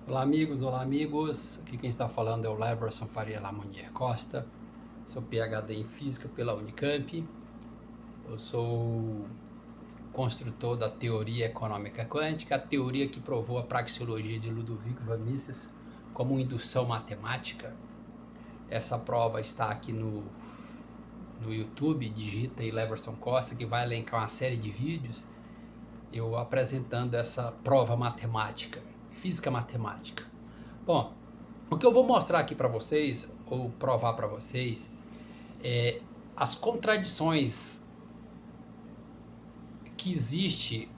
Olá amigos, aqui quem está falando é o Leverson Faria Lamonnier Costa, sou PhD em Física pela Unicamp, eu sou construtor da teoria econômica quântica, a teoria que provou a praxeologia de Ludovico von Mises como indução matemática. Essa prova está aqui no YouTube, digita aí Leverson Costa, que vai elencar uma série de vídeos, eu apresentando essa prova matemática, física matemática. Bom, o que eu vou mostrar aqui para vocês, ou provar para vocês, é as contradições que existe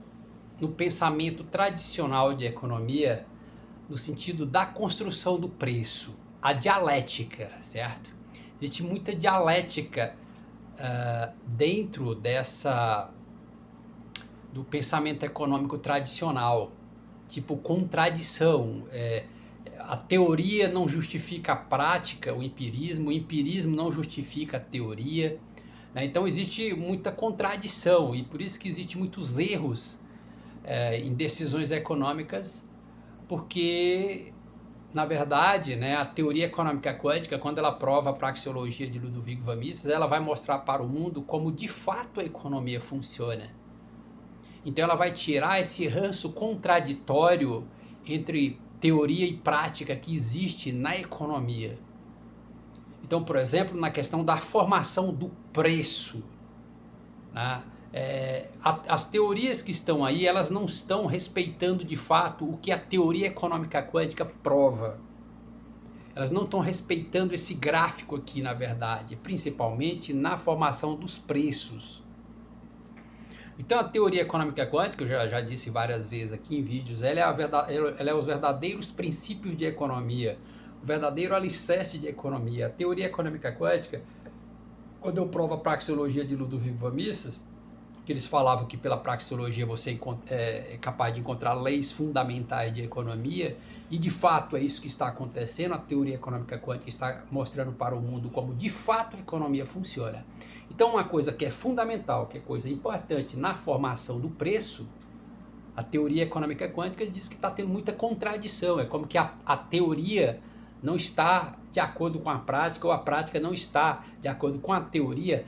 no pensamento tradicional de economia, no sentido da construção do preço, a dialética, certo? Existe muita dialética dentro do pensamento econômico tradicional, tipo contradição, a teoria não justifica a prática, o empirismo não justifica a teoria, né? Então existe muita contradição e por isso que existe muitos erros em decisões econômicas, porque na verdade, né, a teoria econômica quântica, quando ela prova a praxeologia de Ludovico von Mises, ela vai mostrar para o mundo como de fato a economia funciona. Então ela vai tirar esse ranço contraditório entre teoria e prática que existe na economia. Então, por exemplo, na questão da formação do preço, né? As teorias que estão aí, elas não estão respeitando de fato o que a teoria econômica quântica prova. Elas não estão respeitando esse gráfico aqui, na verdade, principalmente na formação dos preços. Então a teoria econômica quântica, eu já disse várias vezes aqui em vídeos, ela é os verdadeiros princípios de economia, o verdadeiro alicerce de economia. A teoria econômica quântica, quando eu provo a praxeologia de Ludovico von Mises, que eles falavam que pela praxeologia você é capaz de encontrar leis fundamentais de economia, e de fato é isso que está acontecendo, a teoria econômica quântica está mostrando para o mundo como de fato a economia funciona. Então uma coisa que é fundamental, que é coisa importante na formação do preço, a teoria econômica quântica diz que está tendo muita contradição, é como que a teoria não está de acordo com a prática, ou a prática não está de acordo com a teoria,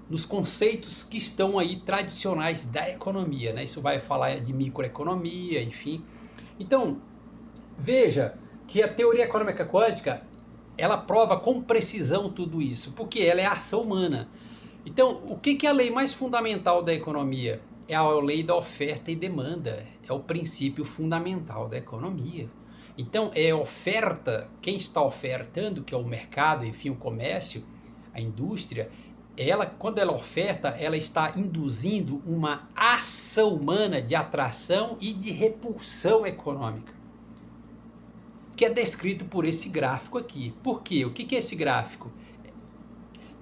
nos conceitos que estão aí tradicionais da economia, né? Isso vai falar de microeconomia, enfim. Então, veja que a teoria econômica quântica, ela prova com precisão tudo isso, porque ela é a ação humana. Então, o que é a lei mais fundamental da economia? É a lei da oferta e demanda, é o princípio fundamental da economia. Então, é oferta, quem está ofertando, que é o mercado, enfim, o comércio, a indústria, quando ela oferta, ela está induzindo uma ação humana de atração e de repulsão econômica, que é descrito por esse gráfico aqui. Por quê? O que é esse gráfico?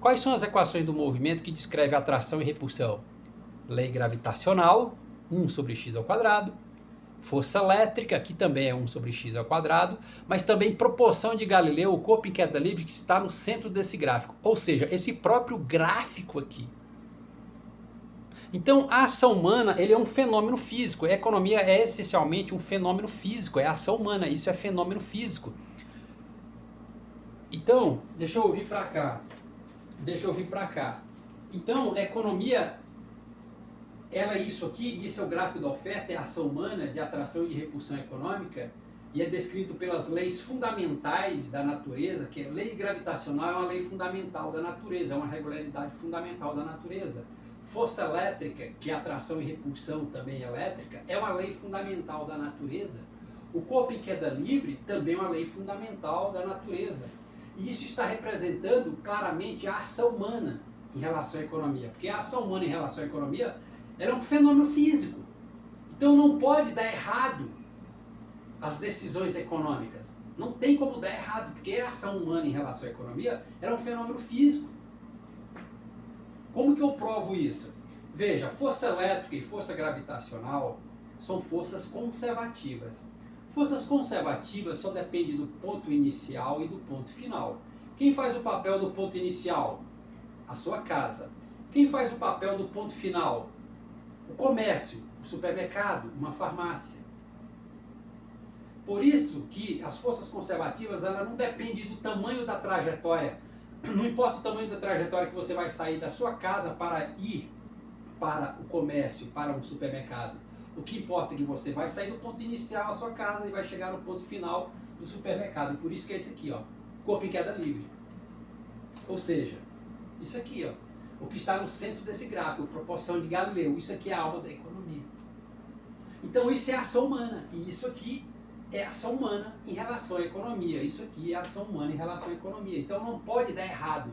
Quais são as equações do movimento que descreve atração e repulsão? Lei gravitacional, 1 sobre x ao quadrado. Força elétrica, que também é 1 sobre x ao quadrado, mas também proporção de Galileu, o corpo em queda livre, que está no centro desse gráfico. Ou seja, esse próprio gráfico aqui. Então, a ação humana, ele é um fenômeno físico. A economia é essencialmente um fenômeno físico, é a ação humana, isso é fenômeno físico. Então, deixa eu vir para cá. Então, a economia, ela é isso aqui, isso é o gráfico da oferta, é a ação humana de atração e de repulsão econômica, e é descrito pelas leis fundamentais da natureza, que a lei gravitacional é uma lei fundamental da natureza, é uma regularidade fundamental da natureza. Força elétrica, que é atração e repulsão também elétrica, é uma lei fundamental da natureza. O corpo em queda livre também é uma lei fundamental da natureza. E isso está representando claramente a ação humana em relação à economia, porque a ação humana em relação à economia ela é um fenômeno físico. Então não pode dar errado as decisões econômicas. Não tem como dar errado, porque a ação humana em relação à economia ela é um fenômeno físico. Como que eu provo isso? Veja, força elétrica e força gravitacional são forças conservativas. Forças conservativas só dependem do ponto inicial e do ponto final. Quem faz o papel do ponto inicial? A sua casa. Quem faz o papel do ponto final? O comércio, o supermercado, uma farmácia. Por isso que as forças conservativas, ela não depende do tamanho da trajetória. Não importa o tamanho da trajetória que você vai sair da sua casa para ir para o comércio, para um supermercado. O que importa é que você vai sair do ponto inicial da sua casa e vai chegar no ponto final do supermercado. Por isso que é esse aqui, ó, corpo em queda livre. Ou seja, isso aqui, ó, o que está no centro desse gráfico, proporção de Galileu, isso aqui é a alma da economia. Então isso é ação humana, e isso aqui é ação humana em relação à economia, isso aqui é ação humana em relação à economia. Então não pode dar errado.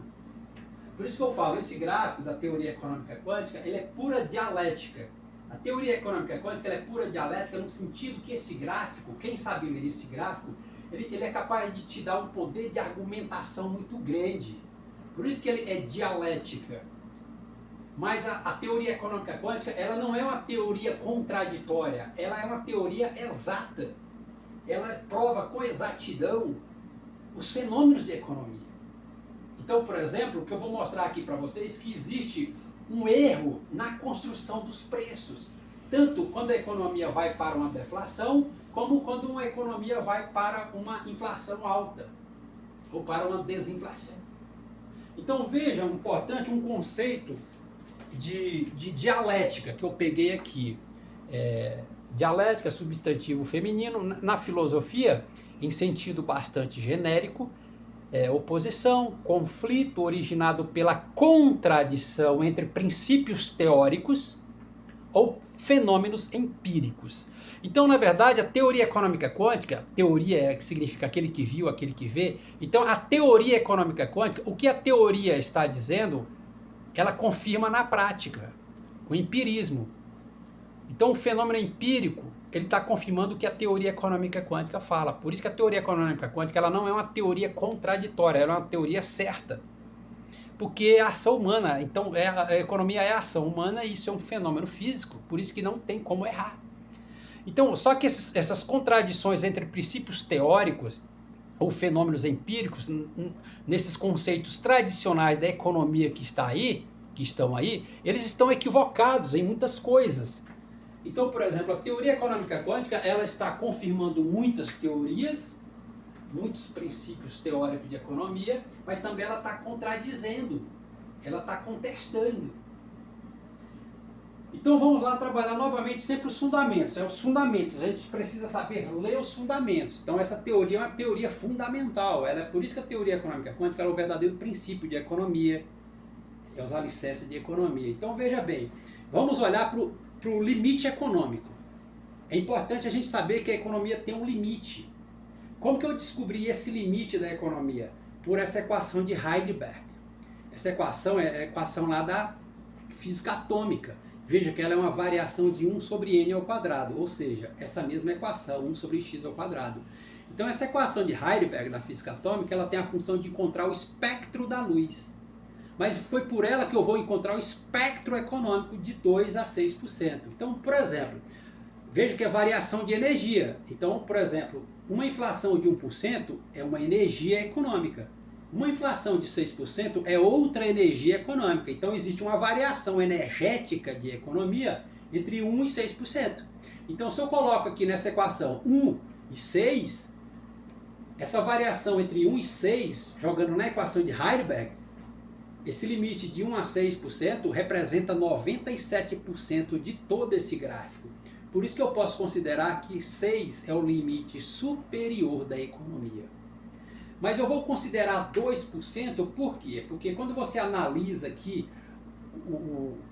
Por isso que eu falo, esse gráfico da teoria econômica quântica, ele é pura dialética. A teoria econômica quântica ela é pura dialética no sentido que esse gráfico, quem sabe ler esse gráfico, ele é capaz de te dar um poder de argumentação muito grande. Por isso que ele é dialética. Mas a teoria econômica quântica, ela não é uma teoria contraditória, ela é uma teoria exata. Ela prova com exatidão os fenômenos de economia. Então, por exemplo, o que eu vou mostrar aqui para vocês, que existe um erro na construção dos preços. Tanto quando a economia vai para uma deflação, como quando uma economia vai para uma inflação alta, ou para uma desinflação. Então veja, importante, um conceito de dialética que eu peguei aqui. Dialética, substantivo feminino, na filosofia, em sentido bastante genérico, oposição, conflito originado pela contradição entre princípios teóricos ou fenômenos empíricos. Então, na verdade, a teoria econômica quântica, teoria que significa aquele que viu, aquele que vê. Então, a teoria econômica quântica, o que a teoria está dizendo, ela confirma na prática, o empirismo. Então, o fenômeno empírico, ele está confirmando o que a teoria econômica quântica fala. Por isso que a teoria econômica quântica ela não é uma teoria contraditória, ela é uma teoria certa. Porque é ação humana, então a economia é ação humana e isso é um fenômeno físico, por isso que não tem como errar. Então, só que essas contradições entre princípios teóricos ou fenômenos empíricos, nesses conceitos tradicionais da economia que estão aí, eles estão equivocados em muitas coisas. Então, por exemplo, a teoria econômica quântica, ela está confirmando muitas teorias, muitos princípios teóricos de economia, mas também ela está contradizendo, ela está contestando. Então vamos lá trabalhar novamente sempre os fundamentos. Os fundamentos, a gente precisa saber ler os fundamentos. Então essa teoria é uma teoria fundamental. Por isso que a teoria econômica quântica é o verdadeiro princípio de economia, é os alicerces de economia. Então veja bem, vamos olhar para o limite econômico. É importante a gente saber que a economia tem um limite. Como que eu descobri esse limite da economia? Por essa equação de Heisenberg. Essa equação é a equação lá da física atômica. Veja que ela é uma variação de 1 sobre n ao quadrado, ou seja, essa mesma equação, 1 sobre x ao quadrado. Então essa equação de Heisenberg da física atômica, ela tem a função de encontrar o espectro da luz. Mas foi por ela que eu vou encontrar o espectro econômico de 2 a 6%. Então, por exemplo, veja que é variação de energia. Então, por exemplo, uma inflação de 1% é uma energia econômica. Uma inflação de 6% é outra energia econômica. Então existe uma variação energética de economia entre 1 e 6%. Então se eu coloco aqui nessa equação 1 e 6, essa variação entre 1 e 6, jogando na equação de Heisenberg, esse limite de 1 a 6% representa 97% de todo esse gráfico. Por isso que eu posso considerar que 6 é o limite superior da economia. Mas eu vou considerar 2%, por quê? Porque quando você analisa aqui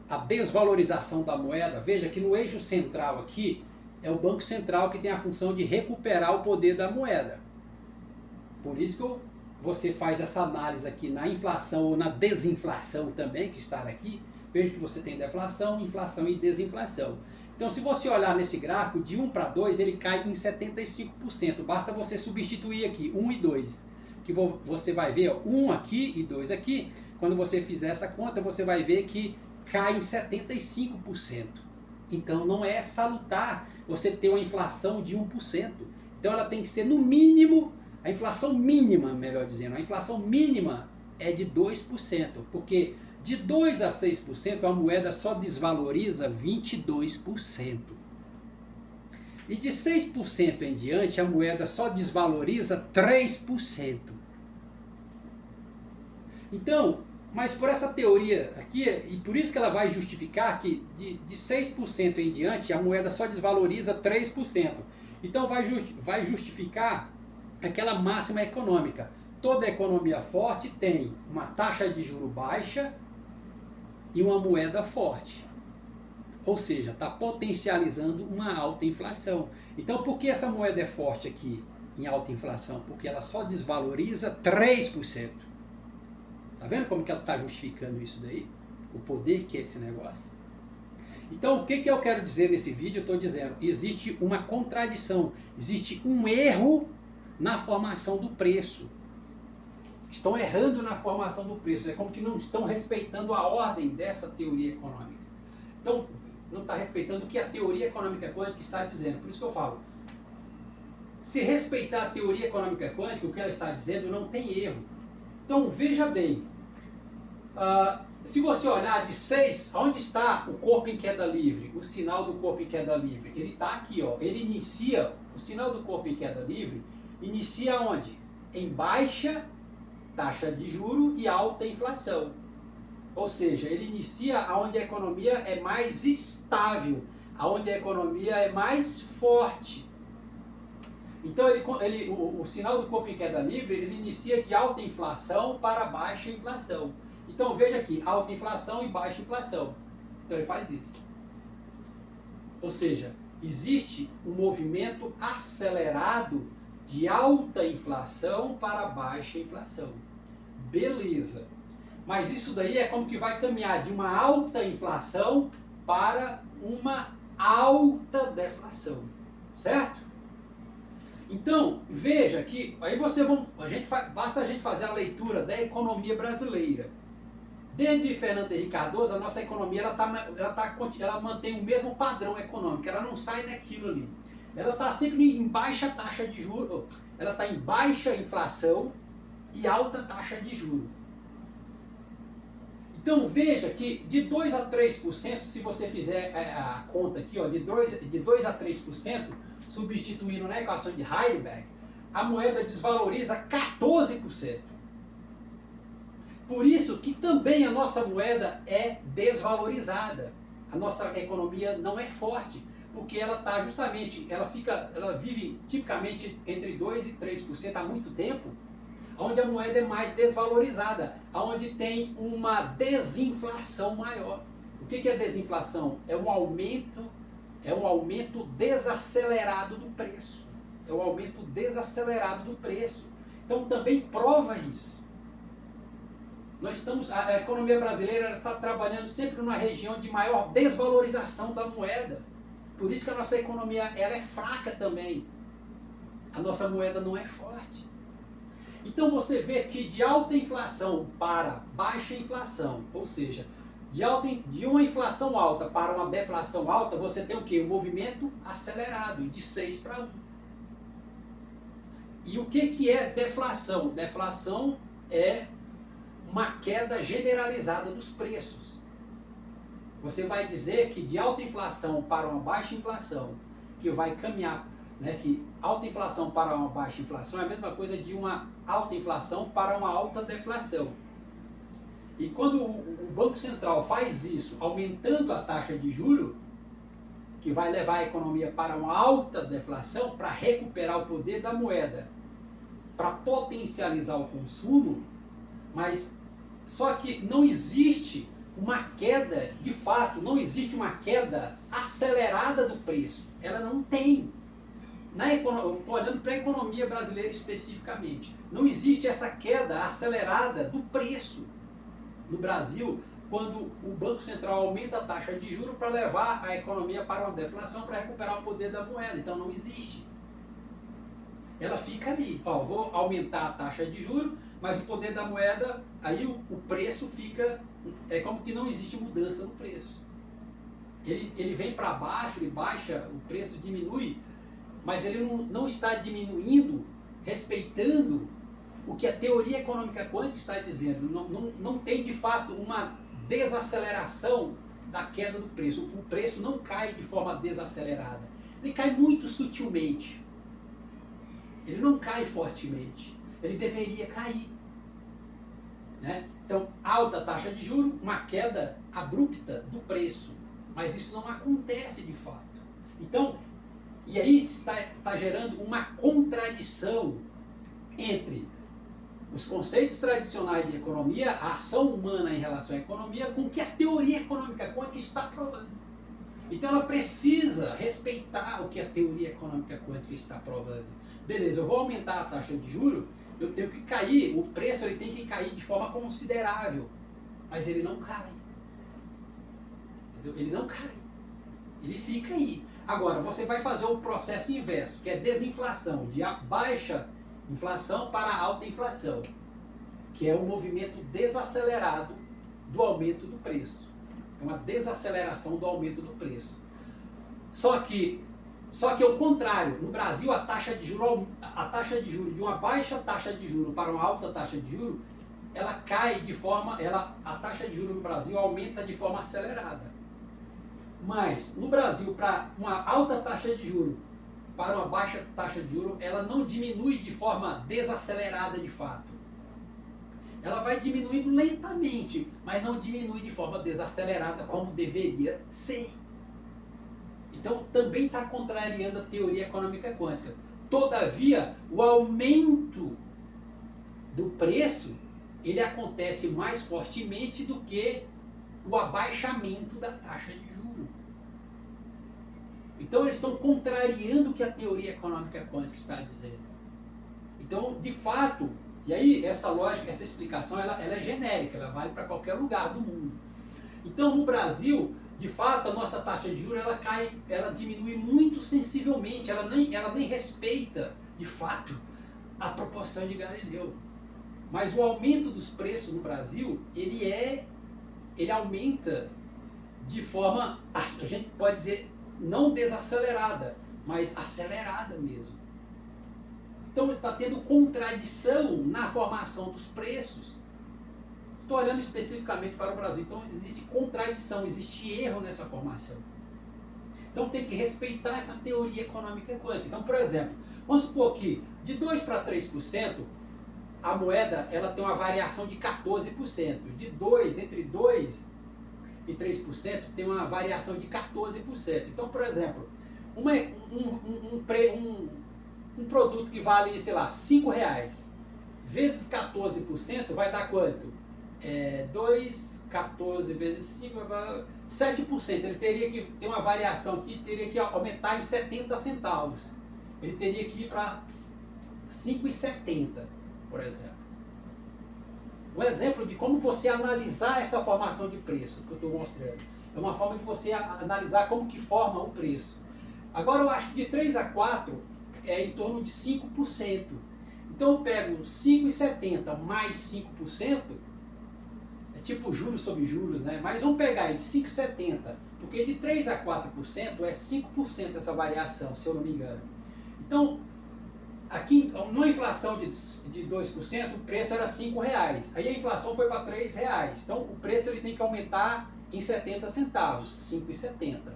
a desvalorização da moeda, veja que no eixo central aqui é o Banco Central que tem a função de recuperar o poder da moeda. Por isso que você faz essa análise aqui na inflação ou na desinflação também, que está aqui. Veja que você tem deflação, inflação e desinflação. Então se você olhar nesse gráfico, de 1 para 2 ele cai em 75%. Basta você substituir aqui 1 e 2. Que você vai ver 1 aqui e 2 aqui. Quando você fizer essa conta, você vai ver que cai em 75%. Então não é salutar você ter uma inflação de 1%. Então ela tem que ser no mínimo, a inflação mínima, melhor dizendo, a inflação mínima é de 2%, porque de 2 a 6% a moeda só desvaloriza 22%. E de 6% em diante, a moeda só desvaloriza 3%. Então, mas por essa teoria aqui, e por isso que ela vai justificar que de 6% em diante, a moeda só desvaloriza 3%. Então vai justificar aquela máxima econômica. Toda economia forte tem uma taxa de juro baixa e uma moeda forte. Ou seja, está potencializando uma alta inflação. Então, por que essa moeda é forte aqui em alta inflação? Porque ela só desvaloriza 3%. Tá vendo como que ela está justificando isso daí? O poder que é esse negócio? Então, o que eu quero dizer nesse vídeo? Eu estou dizendo, existe uma contradição, existe um erro na formação do preço. Estão errando na formação do preço, é como que não estão respeitando a ordem dessa teoria econômica. Então, não está respeitando o que a teoria econômica quântica está dizendo. Por isso que eu falo, se respeitar a teoria econômica quântica, o que ela está dizendo não tem erro. Então, veja bem, se você olhar de 6, onde está o corpo em queda livre? O sinal do corpo em queda livre. Ele está aqui, ó. Ele inicia, o sinal do corpo em queda livre, inicia onde? Em baixa taxa de juro e alta inflação. Ou seja, ele inicia onde a economia é mais estável, onde a economia é mais forte. Então o sinal do corpo em queda livre, ele inicia de alta inflação para baixa inflação. Então veja aqui, alta inflação e baixa inflação. Então ele faz isso. Ou seja, existe um movimento acelerado de alta inflação para baixa inflação. Beleza. Mas isso daí é como que vai caminhar de uma alta inflação para uma alta deflação. Certo? Então, veja que aí basta a gente fazer a leitura da economia brasileira. Desde Fernando Henrique Cardoso, a nossa economia ela mantém o mesmo padrão econômico, ela não sai daquilo ali. Ela está sempre em baixa taxa de juros, ela está em baixa inflação e alta taxa de juros. Então veja que de 2 a 3%, se você fizer a conta aqui, ó, de 2 a 3%, substituindo na equação de Heidelberg, a moeda desvaloriza 14%. Por isso que também a nossa moeda é desvalorizada. A nossa economia não é forte, porque ela está justamente, ela vive tipicamente entre 2 e 3% há muito tempo, onde a moeda é mais desvalorizada, onde tem uma desinflação maior. O que é desinflação? É um aumento desacelerado do preço. É um aumento desacelerado do preço. Então também prova isso. A economia brasileira está trabalhando sempre numa região de maior desvalorização da moeda. Por isso que a nossa economia ela é fraca também. A nossa moeda não é forte. Então você vê que de alta inflação para baixa inflação, ou seja, de uma inflação alta para uma deflação alta, você tem o quê? Um movimento acelerado, de 6 para 1. E o que é deflação? Deflação é uma queda generalizada dos preços. Você vai dizer que de alta inflação para uma baixa inflação, que vai caminhar, né, que alta inflação para uma baixa inflação é a mesma coisa de uma alta inflação para uma alta deflação. E quando o Banco Central faz isso, aumentando a taxa de juro, que vai levar a economia para uma alta deflação, para recuperar o poder da moeda, para potencializar o consumo, mas só que não existe uma queda, de fato, não existe uma queda acelerada do preço. Ela não tem. Eu estou olhando para a economia brasileira especificamente. Não existe essa queda acelerada do preço no Brasil, quando o Banco Central aumenta a taxa de juros para levar a economia para uma deflação, para recuperar o poder da moeda. Então não existe. Ela fica ali. Ó, vou aumentar a taxa de juros, mas o poder da moeda, aí o preço fica, é como que não existe mudança no preço. Ele vem para baixo, ele baixa, o preço diminui, mas ele não está diminuindo, respeitando o que a teoria econômica quântica está dizendo. Não tem de fato uma desaceleração da queda do preço. O preço não cai de forma desacelerada. Ele cai muito sutilmente. Ele não cai fortemente. Ele deveria cair. Né? Então, alta taxa de juros, uma queda abrupta do preço. Mas isso não acontece de fato. Então, e aí está gerando uma contradição entre os conceitos tradicionais de economia, a ação humana em relação à economia, com o que a teoria econômica quântica está provando. Então ela precisa respeitar o que a teoria econômica quântica está provando. Beleza, eu vou aumentar a taxa de juros, eu tenho que cair, o preço ele tem que cair de forma considerável, mas ele não cai. Entendeu? Ele não cai, ele fica aí. Agora, você vai fazer o processo inverso, que é desinflação, de baixa inflação para alta inflação, que é um movimento desacelerado do aumento do preço. É uma desaceleração do aumento do preço. Só que é o contrário. No Brasil, a taxa de juros de uma baixa taxa de juros para uma alta taxa de juros, ela cai de forma, a taxa de juros no Brasil aumenta de forma acelerada. Mas no Brasil, para uma alta taxa de juros para uma baixa taxa de juros, ela não diminui de forma desacelerada de fato. Ela vai diminuindo lentamente, mas não diminui de forma desacelerada como deveria ser. Então também está contrariando a teoria econômica quântica. Todavia, o aumento do preço, ele acontece mais fortemente do que o abaixamento da taxa de juros. Então eles estão contrariando o que a teoria econômica quântica está dizendo. Então, de fato, e aí essa lógica, essa explicação, ela é genérica, ela vale para qualquer lugar do mundo. Então, no Brasil, de fato, a nossa taxa de juros ela diminui muito sensivelmente, ela nem respeita, de fato, a proporção de Galileu. Mas o aumento dos preços no Brasil, ele aumenta de forma, a gente pode dizer, não desacelerada, mas acelerada mesmo. Então está tendo contradição na formação dos preços. Estou olhando especificamente para o Brasil. Então existe contradição, existe erro nessa formação. Então tem que respeitar essa teoria econômica quântica. Então, por exemplo, vamos supor que de 2 para 3%, a moeda ela tem uma variação de 14%. Entre 2 e 3% tem uma variação de 14%. Então, por exemplo, um produto que vale, sei lá, R$5 vezes 14% vai dar quanto? 14 vezes 5, 7%. Ele teria que ter uma variação aqui, teria que aumentar em 70 centavos. Ele teria que ir para 5,70, por exemplo. Um exemplo de como você analisar essa formação de preço que eu estou mostrando. É uma forma de você analisar como que forma o preço. Agora eu acho que de 3 a 4 é em torno de 5%. Então eu pego 5,70 mais 5%, é tipo juros sobre juros, né? Mas vamos pegar aí de 5,70, porque de 3 a 4% é 5% essa variação, se eu não me engano. Então, aqui, numa inflação de 2%, o preço era R$5. Aí a inflação foi para R$3. Então o preço ele tem que aumentar em 70 centavos, 5,70.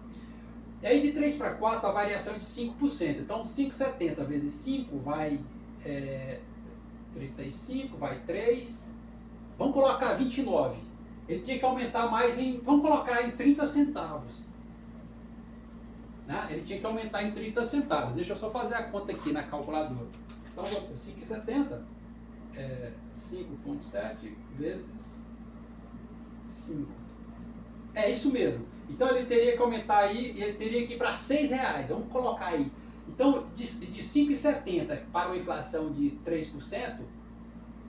E aí de 3 para 4 a variação é de 5%. Então 5,70 vezes 5 vai 35, vai 3. Vamos colocar 29. Ele tinha que aumentar mais vamos colocar em 30 centavos. Né? Ele tinha que aumentar em 30 centavos. Deixa eu só fazer a conta aqui na calculadora. Então 5,70 é 5,7 vezes 5. É isso mesmo. Então ele teria que aumentar aí, ele teria que ir para R$6. Vamos colocar aí. Então de 5,70 para uma inflação de 3%,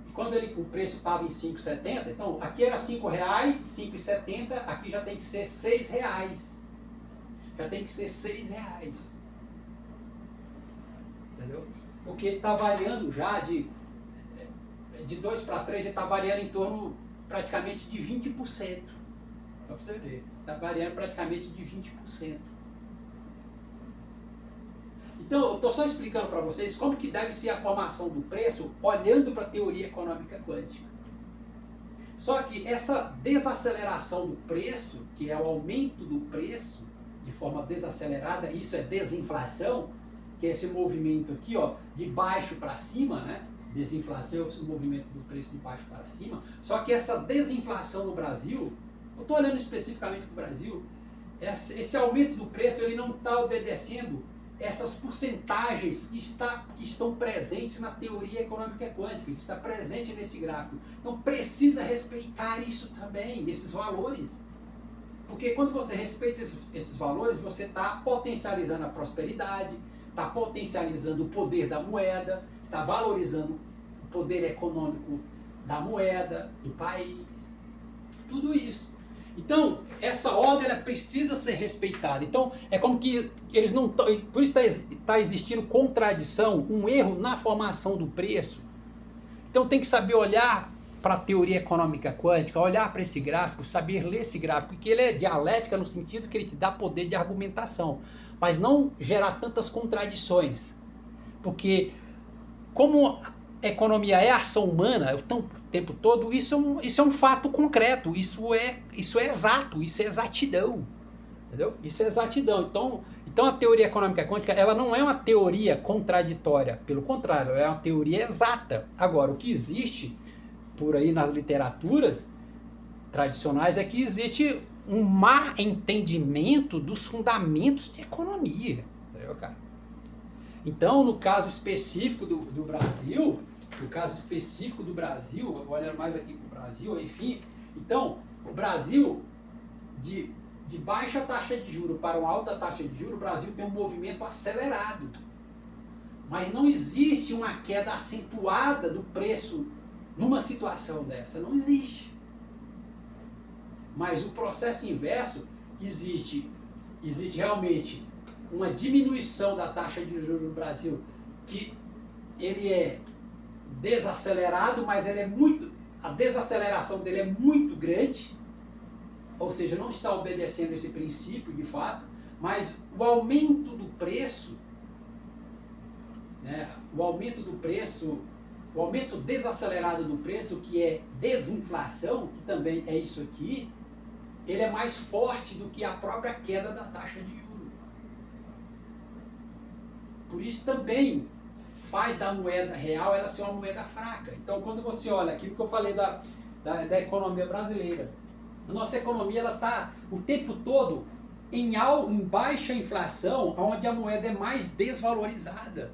e quando o preço estava em 5,70, então aqui era R$5, 5,70, aqui já tem que ser R$6. Já tem que ser R$6. Entendeu? Porque ele está variando já de 2 para 3, ele está variando em torno praticamente de 20%. Para você ver. Está variando praticamente de 20%. Então, eu estou só explicando para vocês como que deve ser a formação do preço olhando para a teoria econômica quântica. Só que essa desaceleração do preço, que é o aumento do preço, de forma desacelerada, isso é desinflação, que é esse movimento aqui, ó, de baixo para cima, né? Desinflação é esse movimento do preço de baixo para cima. Só que essa desinflação no Brasil, eu estou olhando especificamente para o Brasil, esse aumento do preço ele não está obedecendo essas porcentagens que estão presentes na teoria econômica quântica, que está presente nesse gráfico. Então precisa respeitar isso também, esses valores. Porque quando você respeita esses valores, você está potencializando a prosperidade, está potencializando o poder da moeda, está valorizando o poder econômico da moeda, do país, tudo isso. Então, essa ordem ela precisa ser respeitada. Então, é como que eles não... Por isso está existindo contradição, um erro na formação do preço. Então, tem que saber olhar para a teoria econômica quântica, olhar para esse gráfico, saber ler esse gráfico, que ele é dialética no sentido que ele te dá poder de argumentação, mas não gerar tantas contradições. Porque, como a economia é ação humana o tempo todo, isso é um fato concreto, isso é exato, isso é exatidão. Entendeu? Isso é exatidão. Então a teoria econômica quântica ela não é uma teoria contraditória, pelo contrário, ela é uma teoria exata. Agora, o que existe por aí nas literaturas tradicionais é que existe um má entendimento dos fundamentos de economia. Entendeu, cara? Então, no caso específico do Brasil, olhando mais aqui para o Brasil, enfim, então, o Brasil, de baixa taxa de juros para uma alta taxa de juros, o Brasil tem um movimento acelerado. Mas não existe uma queda acentuada do preço numa situação dessa, não existe. Mas o processo inverso existe realmente uma diminuição da taxa de juros no Brasil, que ele é desacelerado, mas a desaceleração dele é muito grande, ou seja, não está obedecendo esse princípio de fato, mas o aumento do preço, né, o aumento desacelerado do preço, que é desinflação, que também é isso aqui, ele é mais forte do que a própria queda da taxa de juros. Por isso também faz da moeda real ela ser uma moeda fraca. Então, quando você olha aquilo que eu falei da economia brasileira, a nossa economia ela está o tempo todo em baixa inflação, onde a moeda é mais desvalorizada.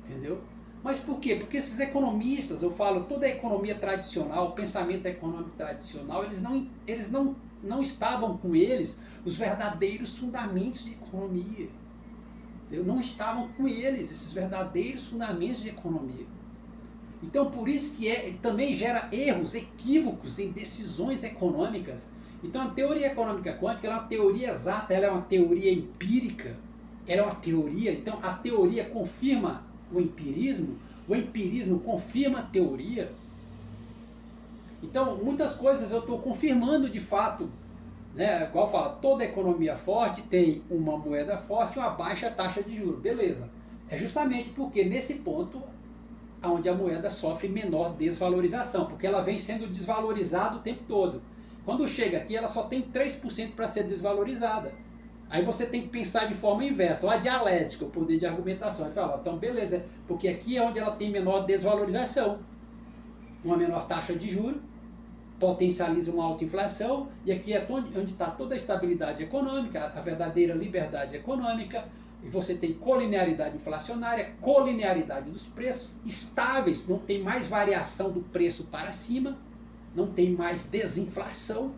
Entendeu? Mas por quê? Porque esses economistas, eu falo, toda a economia tradicional, o pensamento econômico tradicional, eles não estavam com eles os verdadeiros fundamentos de economia. Não estavam com eles esses verdadeiros fundamentos de economia. Então, por isso que também gera erros, equívocos em decisões econômicas. Então, a teoria econômica quântica ela é uma teoria exata, ela é uma teoria empírica, ela é uma teoria. Então, a teoria confirma o empirismo confirma a teoria. Então, muitas coisas eu estou confirmando de fato, né? Igual fala, toda economia forte tem uma moeda forte e uma baixa taxa de juros. Beleza. É justamente porque nesse ponto onde a moeda sofre menor desvalorização, porque ela vem sendo desvalorizada o tempo todo. Quando chega aqui, ela só tem 3% para ser desvalorizada. Aí você tem que pensar de forma inversa, a dialética, o poder de argumentação. Aí fala, então beleza, porque aqui é onde ela tem menor desvalorização, uma menor taxa de juros, potencializa uma alta inflação, e aqui é onde está toda a estabilidade econômica, a verdadeira liberdade econômica, e você tem colinearidade inflacionária, colinearidade dos preços estáveis, não tem mais variação do preço para cima, não tem mais desinflação.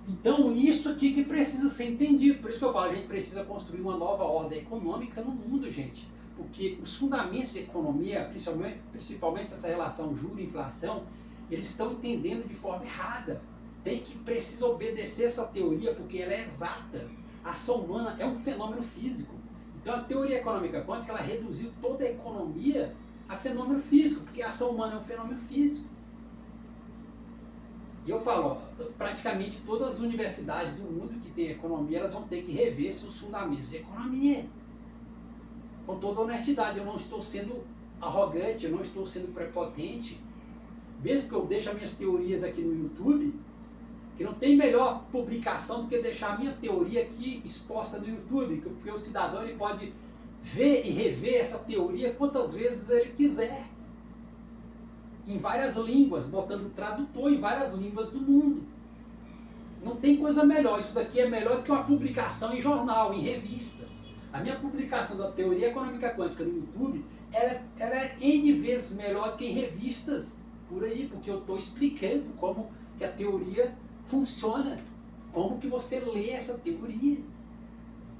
Então isso aqui que precisa ser entendido, por isso que eu falo, a gente precisa construir uma nova ordem econômica no mundo, gente, porque os fundamentos de economia, principalmente essa relação juro-inflação, eles estão entendendo de forma errada. Precisa obedecer essa teoria porque ela é exata. A ação humana é um fenômeno físico. Então a teoria econômica quântica ela reduziu toda a economia a fenômeno físico, porque a ação humana é um fenômeno físico. E eu falo, praticamente todas as universidades do mundo que tem economia, elas vão ter que rever seus fundamentos de economia. Com toda honestidade, eu não estou sendo arrogante, eu não estou sendo prepotente. Mesmo que eu deixe as minhas teorias aqui no YouTube, Que não tem melhor publicação do que deixar a minha teoria aqui exposta no YouTube, porque o cidadão ele pode ver e rever essa teoria quantas vezes ele quiser. Em várias línguas, botando tradutor em várias línguas do mundo. Não tem coisa melhor, isso daqui é melhor que uma publicação em jornal, em revista. A minha publicação da teoria econômica quântica no YouTube, ela é N vezes melhor que em revistas por aí, porque eu estou explicando como que a teoria funciona, como que você lê essa teoria.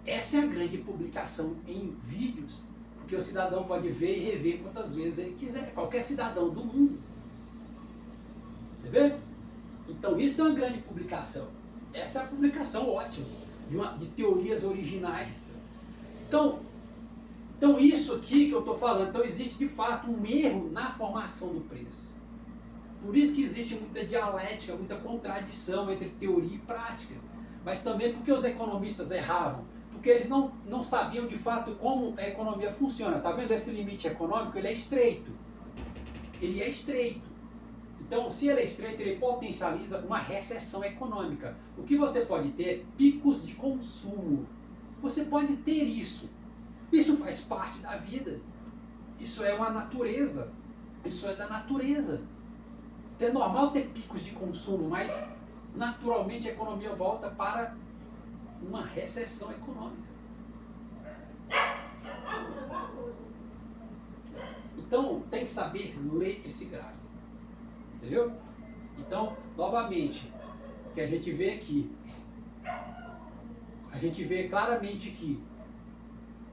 Essa é a grande publicação em vídeos, porque o cidadão pode ver e rever quantas vezes ele quiser, qualquer cidadão do mundo. Tá vendo? Então isso é uma grande publicação. Essa é a publicação ótima, de teorias originais. Então isso aqui que eu estou falando, então existe de fato um erro na formação do preço. Por isso que existe muita dialética, muita contradição entre teoria e prática. Mas também porque os economistas erravam. Porque eles não sabiam de fato como a economia funciona. Está vendo esse limite econômico? Ele é estreito. Ele é estreito. Então, se ele é estreito, ele potencializa uma recessão econômica. O que você pode ter? Picos de consumo. Você pode ter isso. Isso faz parte da vida. Isso é uma natureza. Isso é da natureza. Então é normal ter picos de consumo, mas naturalmente a economia volta para uma recessão econômica. Então tem que saber ler esse gráfico. Entendeu? Então, novamente, o que a gente vê aqui, a gente vê claramente que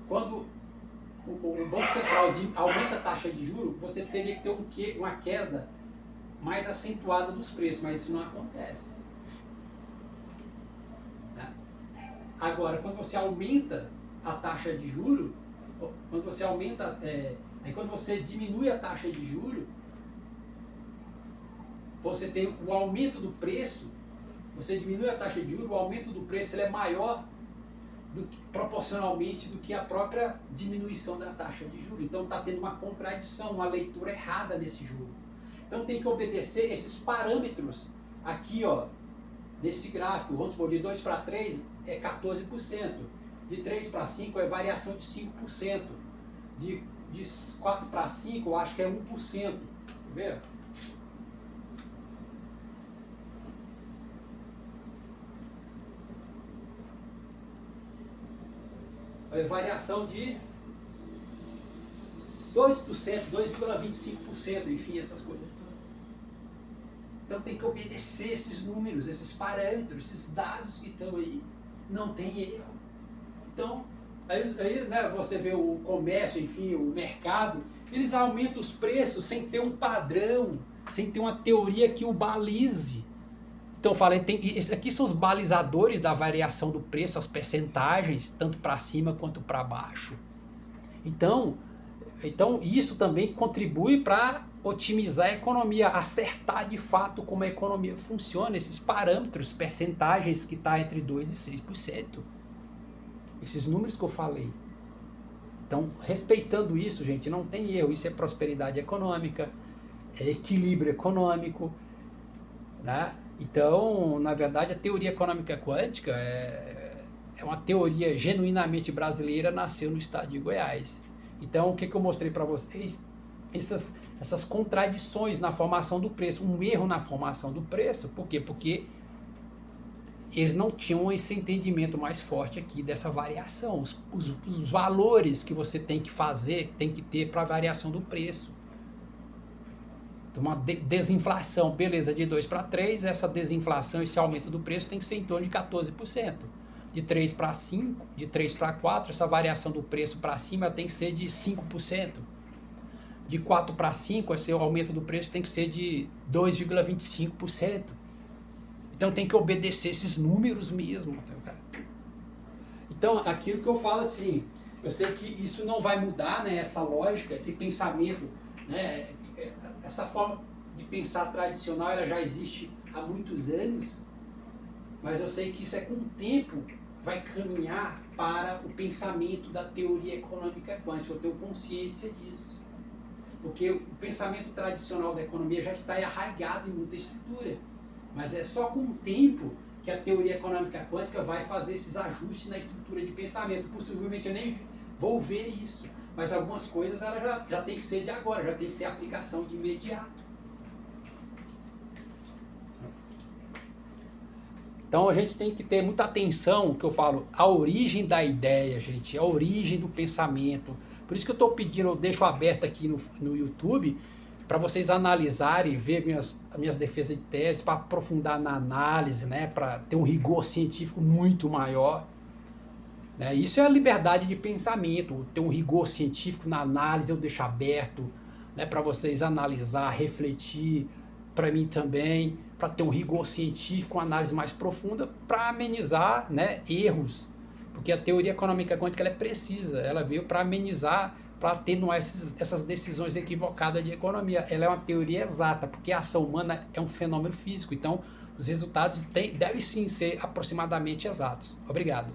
quando o Banco Central aumenta a taxa de juros, você teria que ter uma queda mais acentuada dos preços, mas isso não acontece. Né? Agora, quando você aumenta a taxa de juros, quando você aumenta, quando você diminui a taxa de juros, você tem o aumento do preço, você diminui a taxa de juros, o aumento do preço ele é maior proporcionalmente do que a própria diminuição da taxa de juros. Então está tendo uma contradição, uma leitura errada nesse jogo. Então tem que obedecer esses parâmetros aqui, ó, desse gráfico. Vamos supor, de 2 para 3 é 14%, de 3 para 5 é variação de 5%, de 4 para 5 eu acho que é 1%. Tá vendo? É variação de 2%, 2,25%, enfim, essas coisas todas. Então tem que obedecer esses números, esses parâmetros, esses dados que estão aí. Não tem erro. Então, aí né, você vê o comércio, enfim, o mercado, eles aumentam os preços sem ter um padrão, sem ter uma teoria que o balize. Então eu falei, esses aqui são os balizadores da variação do preço, as percentagens, tanto para cima quanto para baixo. Então isso também contribui para otimizar a economia, acertar de fato como a economia funciona, esses parâmetros, percentagens que está entre 2% e 6%. Esses números que eu falei. Então, respeitando isso, gente, não tem erro. Isso é prosperidade econômica, é equilíbrio econômico, né? Então, na verdade, a teoria econômica quântica é uma teoria genuinamente brasileira, nasceu no estado de Goiás. Então, o que eu mostrei para vocês? Essas contradições na formação do preço, um erro na formação do preço. Por quê? Porque eles não tinham esse entendimento mais forte aqui dessa variação. Os valores que você tem que fazer, tem que ter para a variação do preço. Então, uma desinflação, beleza, de 2 para 3, essa desinflação, esse aumento do preço tem que ser em torno de 14%. De 3 para 5, de 3 para 4, essa variação do preço para cima tem que ser de 5%. De 4 para 5, esse aumento do preço tem que ser de 2,25%. Então tem que obedecer esses números mesmo. Então, aquilo que eu falo assim, eu sei que isso não vai mudar, né, essa lógica, esse pensamento, né, essa forma de pensar tradicional, ela já existe há muitos anos, mas eu sei que isso com o tempo vai caminhar para o pensamento da teoria econômica quântica. Eu tenho consciência disso. Porque o pensamento tradicional da economia já está arraigado em muita estrutura. Mas é só com o tempo que a teoria econômica quântica vai fazer esses ajustes na estrutura de pensamento. Possivelmente eu nem vou ver isso, mas algumas coisas ela já tem que ser de agora, já tem que ser aplicação de imediato. Então a gente tem que ter muita atenção, que eu falo, a origem da ideia, gente, a origem do pensamento. Por isso que eu estou pedindo, eu deixo aberto aqui no YouTube, para vocês analisarem, ver minhas defesas de tese, para aprofundar na análise, né, para ter um rigor científico muito maior. Né? Isso é a liberdade de pensamento, ter um rigor científico na análise, eu deixo aberto, né, para vocês analisar, refletir, para mim também, para ter um rigor científico, uma análise mais profunda, para amenizar, né, erros. Porque a teoria econômica quântica ela é precisa, ela veio para amenizar, para atenuar essas decisões equivocadas de economia. Ela é uma teoria exata, porque a ação humana é um fenômeno físico, então os resultados devem sim ser aproximadamente exatos. Obrigado.